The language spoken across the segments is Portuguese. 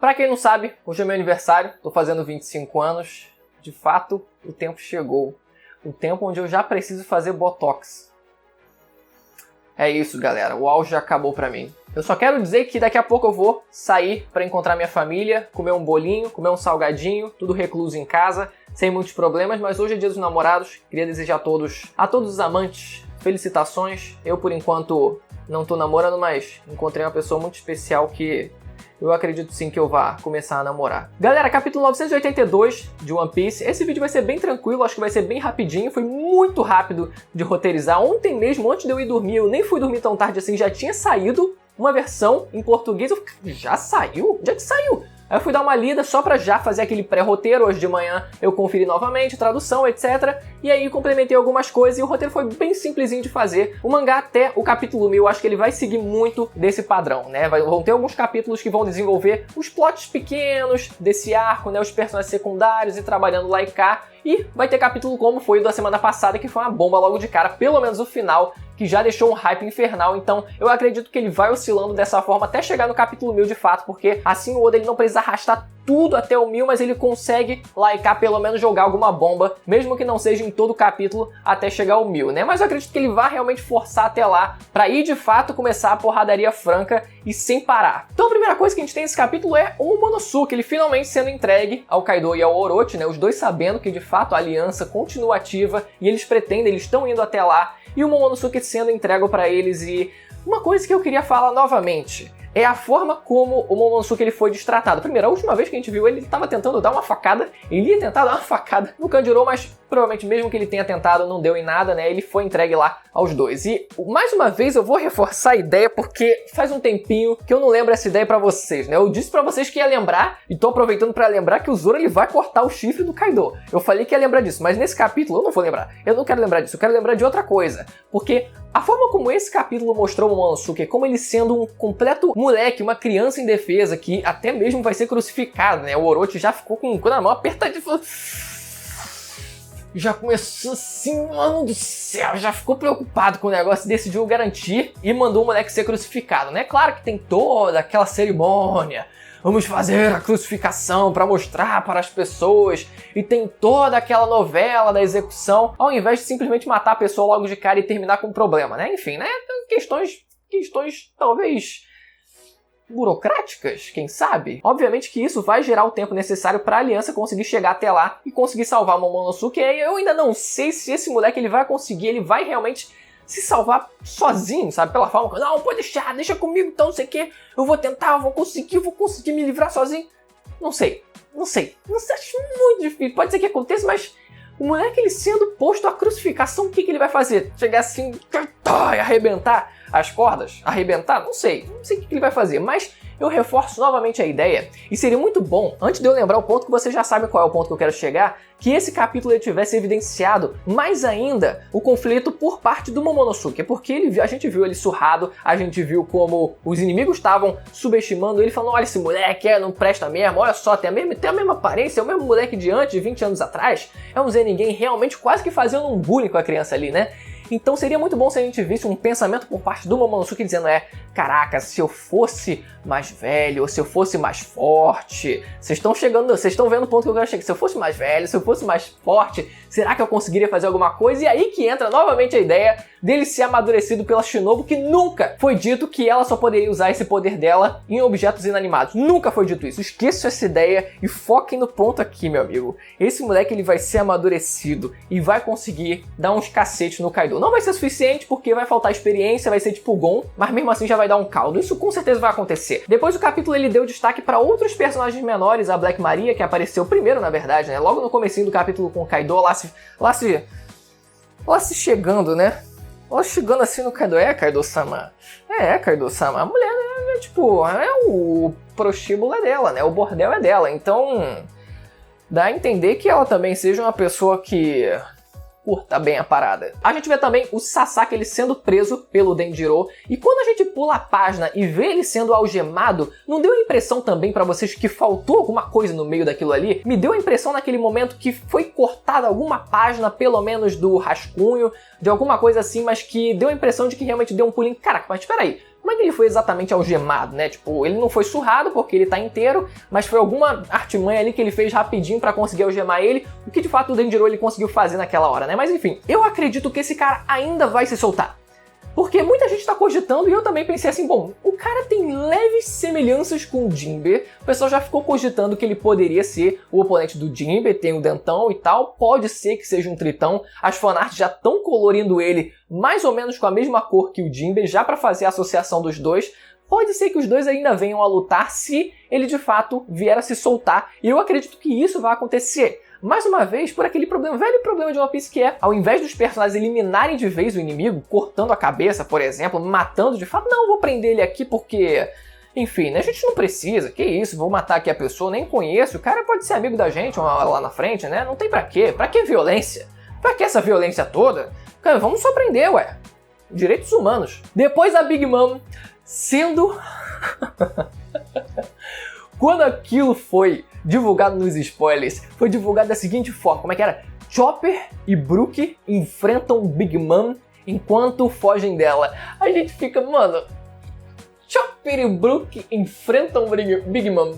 Pra quem não sabe, hoje é meu aniversário, tô fazendo 25 anos. De fato, o tempo chegou. O tempo onde eu já preciso fazer botox. É isso, galera, o auge já acabou pra mim. Eu só quero dizer que daqui a pouco eu vou sair pra encontrar minha família, comer um bolinho, comer um salgadinho, tudo recluso em casa, sem muitos problemas, mas hoje é dia dos namorados. Queria desejar a todos os amantes, felicitações. Eu, por enquanto, não tô namorando, mas encontrei uma pessoa muito especial que eu acredito sim que eu vá começar a namorar. Galera, capítulo 982 de One Piece. Esse vídeo vai ser bem tranquilo, acho que vai ser bem rapidinho. Foi muito rápido de roteirizar. Ontem mesmo, antes de eu ir dormir, eu nem fui dormir tão tarde assim, já tinha saído uma versão em português. Eu fiquei, já saiu? Onde é que saiu? Aí eu fui dar uma lida só pra já fazer aquele pré-roteiro. Hoje de manhã eu conferi novamente, tradução, etc. E aí complementei algumas coisas e o roteiro foi bem simplesinho de fazer. O mangá até o capítulo 1000, eu acho que ele vai seguir muito desse padrão, né? Vão ter alguns capítulos que vão desenvolver os plots pequenos desse arco, né? Os personagens secundários e trabalhando lá e cá. E vai ter capítulo como foi o da semana passada, que foi uma bomba logo de cara, pelo menos o final, que já deixou um hype infernal. Então eu acredito que ele vai oscilando dessa forma até chegar no capítulo 1000 de fato, porque assim o Oda ele não precisa arrastar tudo até o 1000, mas ele consegue lá e cá pelo menos jogar alguma bomba, mesmo que não seja em todo o capítulo até chegar ao 1000, né? Mas eu acredito que ele vai realmente forçar até lá, pra ir de fato começar a porradaria franca e sem parar. Então a primeira coisa que a gente tem nesse capítulo é o Momonosuke, ele finalmente sendo entregue ao Kaido e ao Orochi, né? Os dois sabendo que de fato a aliança continua ativa e eles estão indo até lá, e o Momonosuke sendo entregue pra eles. E uma coisa que eu queria falar novamente é a forma como o Momonosuke ele foi destratado. Primeiro, a última vez que a gente viu ele estava tentando dar uma facada, ele ia tentar dar uma facada no Kanjuro, mas provavelmente mesmo que ele tenha tentado, não deu em nada, né? Ele foi entregue lá aos dois. E mais uma vez eu vou reforçar a ideia, porque faz um tempinho que eu não lembro essa ideia pra vocês, né? Eu disse pra vocês que ia lembrar, e tô aproveitando pra lembrar que o Zoro ele vai cortar o chifre do Kaido. Eu falei que ia lembrar disso, mas nesse capítulo eu não vou lembrar. Eu não quero lembrar disso, eu quero lembrar de outra coisa. Porque a forma como esse capítulo mostrou o Momonosuke, como ele sendo um completo moleque, uma criança indefesa, que até mesmo vai ser crucificado, né? O Orochi já ficou com a mão apertadinha, já começou assim, mano do céu, já ficou preocupado com o negócio, decidiu garantir e mandou o moleque ser crucificado, né? Claro que tem toda aquela cerimônia, vamos fazer a crucificação para mostrar para as pessoas, e tem toda aquela novela da execução, ao invés de simplesmente matar a pessoa logo de cara e terminar com o problema, né? Enfim, né? Questões talvez burocráticas, quem sabe? Obviamente que isso vai gerar o tempo necessário para a aliança conseguir chegar até lá e conseguir salvar o Momonosuke. E eu ainda não sei se esse moleque ele vai conseguir, ele vai realmente se salvar sozinho, sabe? Pela forma que, não, pode deixar, deixa comigo, então não sei o que, eu vou tentar, eu vou conseguir me livrar sozinho. Não sei, acho muito difícil, pode ser que aconteça, mas o moleque ele sendo posto à crucificação, o que ele vai fazer? Chegar assim e arrebentar as cordas? Arrebentar? Não sei o que ele vai fazer, mas eu reforço novamente a ideia, e seria muito bom, antes de eu lembrar o ponto que vocês já sabem qual é o ponto que eu quero chegar, que esse capítulo ele tivesse evidenciado mais ainda o conflito por parte do Momonosuke, porque a gente viu ele surrado, a gente viu como os inimigos estavam subestimando ele, falando, olha esse moleque, não presta mesmo, olha só, tem a mesma aparência, é o mesmo moleque de antes, de 20 anos atrás, é um Zé Ninguém, realmente quase que fazendo um bullying com a criança ali, né? Então seria muito bom se a gente visse um pensamento por parte do Momonosuke dizendo, caraca, se eu fosse mais velho, ou se eu fosse mais forte, vocês estão vendo o ponto que eu quero chegar, se eu fosse mais velho, se eu fosse mais forte, será que eu conseguiria fazer alguma coisa? E aí que entra novamente a ideia dele ser amadurecido pela Shinobu, que nunca foi dito que ela só poderia usar esse poder dela em objetos inanimados. Nunca foi dito isso. Esqueçam essa ideia e foquem no ponto aqui, meu amigo. Esse moleque ele vai ser amadurecido e vai conseguir dar uns cacetes no Kaido. Não vai ser suficiente porque vai faltar experiência, vai ser tipo Gon, mas mesmo assim já vai dar um caldo. Isso com certeza vai acontecer. Depois do capítulo ele deu destaque para outros personagens menores, a Black Maria, que apareceu primeiro na verdade, né? Logo no comecinho do capítulo com o Kaido, lá se chegando, né? Ou chegando assim no Kaido, Kaido-sama. Kaido-sama. A mulher, né, tipo, é o prostíbulo é dela, né? O bordel é dela. Então, dá a entender que ela também seja uma pessoa que curta bem a parada. A gente vê também o Sasaki ele sendo preso pelo Denjiro, e quando a gente pula a página e vê ele sendo algemado, não deu a impressão também pra vocês que faltou alguma coisa no meio daquilo ali? Me deu a impressão naquele momento que foi cortada alguma página, pelo menos do rascunho, de alguma coisa assim, mas que deu a impressão de que realmente deu um pulinho. Caraca, mas espera aí, como é que ele foi exatamente algemado, né? Tipo, ele não foi surrado porque ele tá inteiro, mas foi alguma artimanha ali que ele fez rapidinho pra conseguir algemar ele, o que de fato o Denjiro ele conseguiu fazer naquela hora, né? Mas enfim, eu acredito que esse cara ainda vai se soltar. Porque muita gente tá cogitando, e eu também pensei assim, bom, o cara tem leves semelhanças com o Jinbe, o pessoal já ficou cogitando que ele poderia ser o oponente do Jinbe, tem o dentão e tal, pode ser que seja um tritão, as fanarts já estão colorindo ele mais ou menos com a mesma cor que o Jinbe, já pra fazer a associação dos dois. Pode ser que os dois ainda venham a lutar se ele de fato vier a se soltar, e eu acredito que isso vai acontecer. Mais uma vez, por aquele problema, velho problema de One Piece que é, ao invés dos personagens eliminarem de vez o inimigo, cortando a cabeça, por exemplo, matando de fato, não, vou prender ele aqui porque... Enfim, né, a gente não precisa, que isso, vou matar aqui a pessoa, nem conheço, o cara pode ser amigo da gente lá na frente, né, não tem pra quê violência? Pra que essa violência toda? Cara, vamos só prender, ué. Direitos humanos. Depois a Big Mom sendo... Quando aquilo foi divulgado nos spoilers, foi divulgado da seguinte forma, como é que era? Chopper e Brook enfrentam Big Mom enquanto fogem dela. A gente fica, mano, Chopper e Brook enfrentam Big Mom.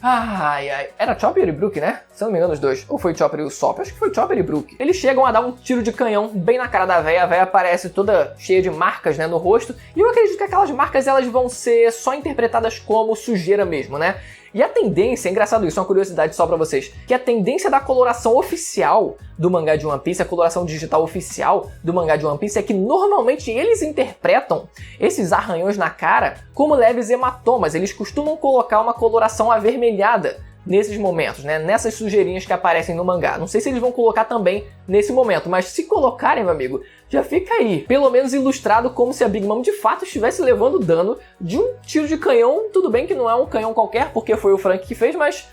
Ai, ai. Era Chopper e Brook, né? Se eu não me engano, os dois. Ou foi Chopper e o Sop? Acho que foi Chopper e Brook. Eles chegam a dar um tiro de canhão bem na cara da véia. A véia aparece toda cheia de marcas, né, no rosto. E eu acredito que aquelas marcas, elas vão ser só interpretadas como sujeira mesmo, né? E a tendência, é engraçado isso, uma curiosidade só pra vocês, que a tendência da coloração oficial do mangá de One Piece, a coloração digital oficial do mangá de One Piece, é que normalmente eles interpretam esses arranhões na cara como leves hematomas. Eles costumam colocar uma coloração avermelhada nesses momentos, né? Nessas sujeirinhas que aparecem no mangá. Não sei se eles vão colocar também nesse momento, mas se colocarem, meu amigo, já fica aí, pelo menos ilustrado como se a Big Mom de fato estivesse levando dano de um tiro de canhão. Tudo bem que não é um canhão qualquer, porque foi o Frank que fez, mas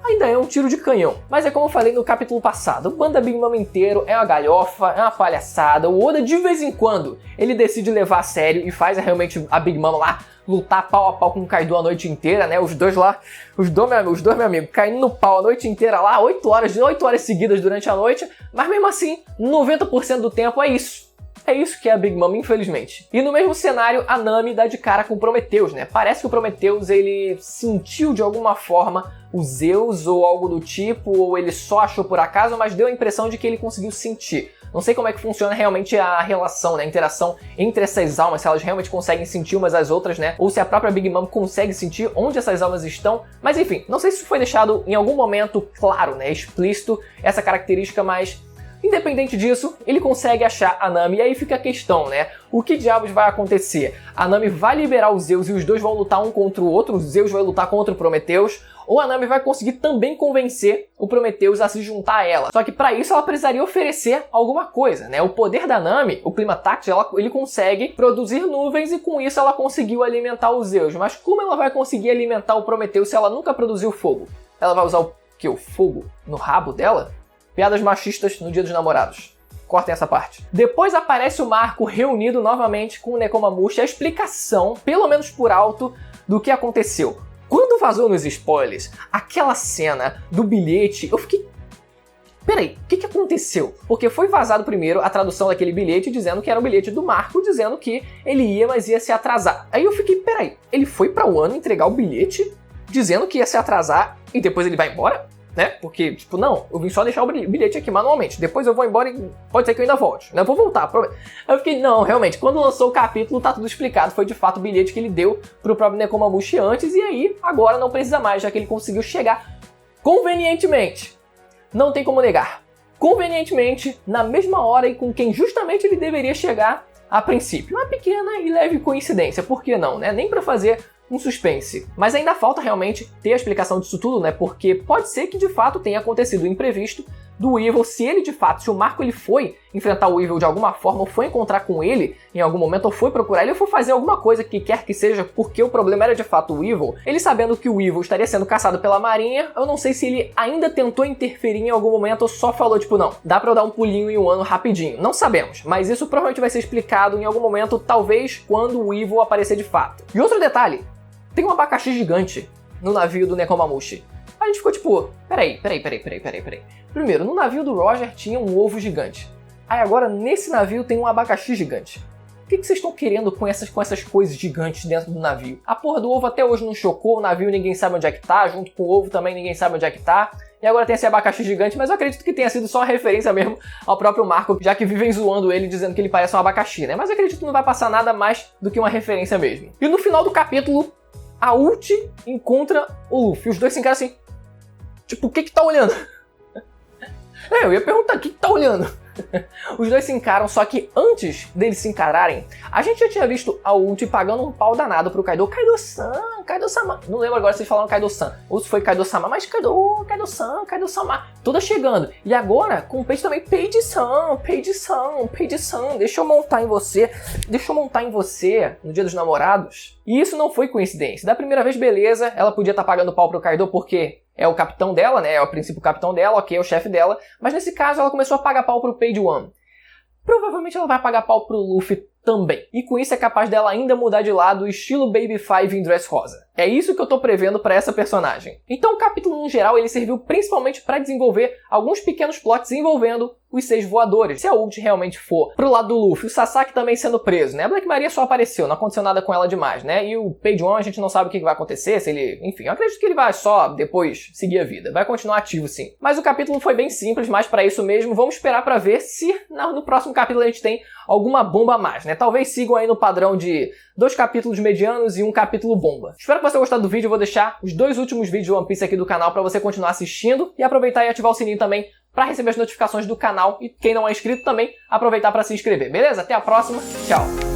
ainda é um tiro de canhão. Mas é como eu falei no capítulo passado, o bando da Big Mom inteiro é uma galhofa, é uma palhaçada. O Oda, de vez em quando, ele decide levar a sério e faz realmente a Big Mom lá lutar pau a pau com o Kaido a noite inteira, né? Os dois, meu amigo, caindo no pau a noite inteira lá, 8 horas seguidas durante a noite, mas mesmo assim, 90% do tempo é isso. É isso que é a Big Mom, infelizmente. E no mesmo cenário, a Nami dá de cara com o Prometheus, né? Parece que o Prometheus, ele sentiu de alguma forma o Zeus ou algo do tipo, ou ele só achou por acaso, mas deu a impressão de que ele conseguiu sentir. Não sei como é que funciona realmente a relação, né? A interação entre essas almas, se elas realmente conseguem sentir umas às outras, né? Ou se a própria Big Mom consegue sentir onde essas almas estão. Mas enfim, não sei se foi deixado em algum momento claro, né? Explícito essa característica, mas... independente disso, ele consegue achar a Nami, e aí fica a questão, né? O que diabos vai acontecer? A Nami vai liberar o Zeus e os dois vão lutar um contra o outro, o Zeus vai lutar contra o Prometheus, ou a Nami vai conseguir também convencer o Prometheus a se juntar a ela. Só que para isso ela precisaria oferecer alguma coisa, né? O poder da Nami, o Climactax, ele consegue produzir nuvens e com isso ela conseguiu alimentar o Zeus. Mas como ela vai conseguir alimentar o Prometheus se ela nunca produziu fogo? Ela vai usar o quê? O fogo no rabo dela? Piadas machistas no Dia dos Namorados. Cortem essa parte. Depois aparece o Marco reunido novamente com o Nekomamushi, a explicação, pelo menos por alto, do que aconteceu. Quando vazou nos spoilers aquela cena do bilhete, eu fiquei... peraí, o que aconteceu? Porque foi vazado primeiro a tradução daquele bilhete dizendo que era o bilhete do Marco, dizendo que ele ia, mas ia se atrasar. Aí eu fiquei, peraí, ele foi pra Wano entregar o bilhete dizendo que ia se atrasar e depois ele vai embora? Né? Porque, tipo, não, eu vim só deixar o bilhete aqui manualmente, depois eu vou embora e pode ser que eu ainda volte, né? Eu vou voltar, prometo. Aí eu fiquei, não, realmente, quando lançou o capítulo tá tudo explicado, foi de fato o bilhete que ele deu pro próprio Nekomamushi antes, e aí, agora não precisa mais, já que ele conseguiu chegar convenientemente, não tem como negar, convenientemente, na mesma hora e com quem justamente ele deveria chegar a princípio. Uma pequena e leve coincidência, por que não, né? Nem pra fazer um suspense. Mas ainda falta realmente ter a explicação disso tudo, né? Porque pode ser que de fato tenha acontecido o imprevisto do Evil, se ele de fato, se o Marco ele foi enfrentar o Evil de alguma forma, ou foi encontrar com ele em algum momento, ou foi procurar ele, ou foi fazer alguma coisa que quer que seja, porque o problema era de fato o Evil, ele sabendo que o Evil estaria sendo caçado pela marinha, eu não sei se ele ainda tentou interferir em algum momento ou só falou tipo, não, dá pra eu dar um pulinho em um ano rapidinho. Não sabemos, mas isso provavelmente vai ser explicado em algum momento, talvez quando o Evil aparecer de fato. E outro detalhe, tem um abacaxi gigante no navio do Nekomamushi. A gente ficou tipo, peraí. Primeiro, no navio do Roger tinha um ovo gigante. Aí agora, nesse navio tem um abacaxi gigante. O que vocês estão querendo com essas coisas gigantes dentro do navio? A porra do ovo até hoje não chocou, o navio ninguém sabe onde é que tá, junto com o ovo também ninguém sabe onde é que tá. E agora tem esse abacaxi gigante, mas eu acredito que tenha sido só uma referência mesmo ao próprio Marco, já que vivem zoando ele, dizendo que ele parece um abacaxi, né? Mas eu acredito que não vai passar nada mais do que uma referência mesmo. E no final do capítulo, a Ult encontra o Luffy. Os dois se encaram assim, tipo, o que tá olhando? Eu ia perguntar, o que tá olhando? Os dois se encaram, só que antes deles se encararem, a gente já tinha visto a Ult pagando um pau danado pro Kaido. Kaido-sama. Não lembro agora se vocês falaram Kaido-san ou se foi Kaido-sama, mas Kaido-sama. Toda chegando. E agora, com o Page também, Page-san. Deixa eu montar em você no Dia dos Namorados. E isso não foi coincidência. Da primeira vez, beleza, ela podia estar pagando pau pro Kaido porque é o capitão dela, né? É o princípio capitão dela, ok, é o chefe dela. Mas nesse caso, ela começou a pagar pau pro Page One. Provavelmente ela vai pagar pau pro Luffy também. E com isso é capaz dela ainda mudar de lado, estilo Baby Five em Dressrosa. É isso que eu tô prevendo pra essa personagem. Então o capítulo, no geral, ele serviu principalmente pra desenvolver alguns pequenos plots envolvendo os 6 voadores. Se a Ult realmente for pro lado do Luffy, o Sasaki também sendo preso, né? A Black Maria só apareceu, não aconteceu nada com ela demais, né? E o Page One a gente não sabe o que vai acontecer, se ele... Enfim, eu acredito que ele vai só depois seguir a vida. Vai continuar ativo, sim. Mas o capítulo foi bem simples, mas pra isso mesmo, vamos esperar pra ver se no próximo capítulo a gente tem alguma bomba a mais, né? Talvez sigam aí no padrão de 2 capítulos medianos e 1 capítulo bomba. Espero que você tenha gostado do vídeo. Eu vou deixar os 2 últimos vídeos de One Piece aqui do canal pra você continuar assistindo e aproveitar e ativar o sininho também pra receber as notificações do canal. E quem não é inscrito também, aproveitar pra se inscrever, beleza? Até a próxima, tchau!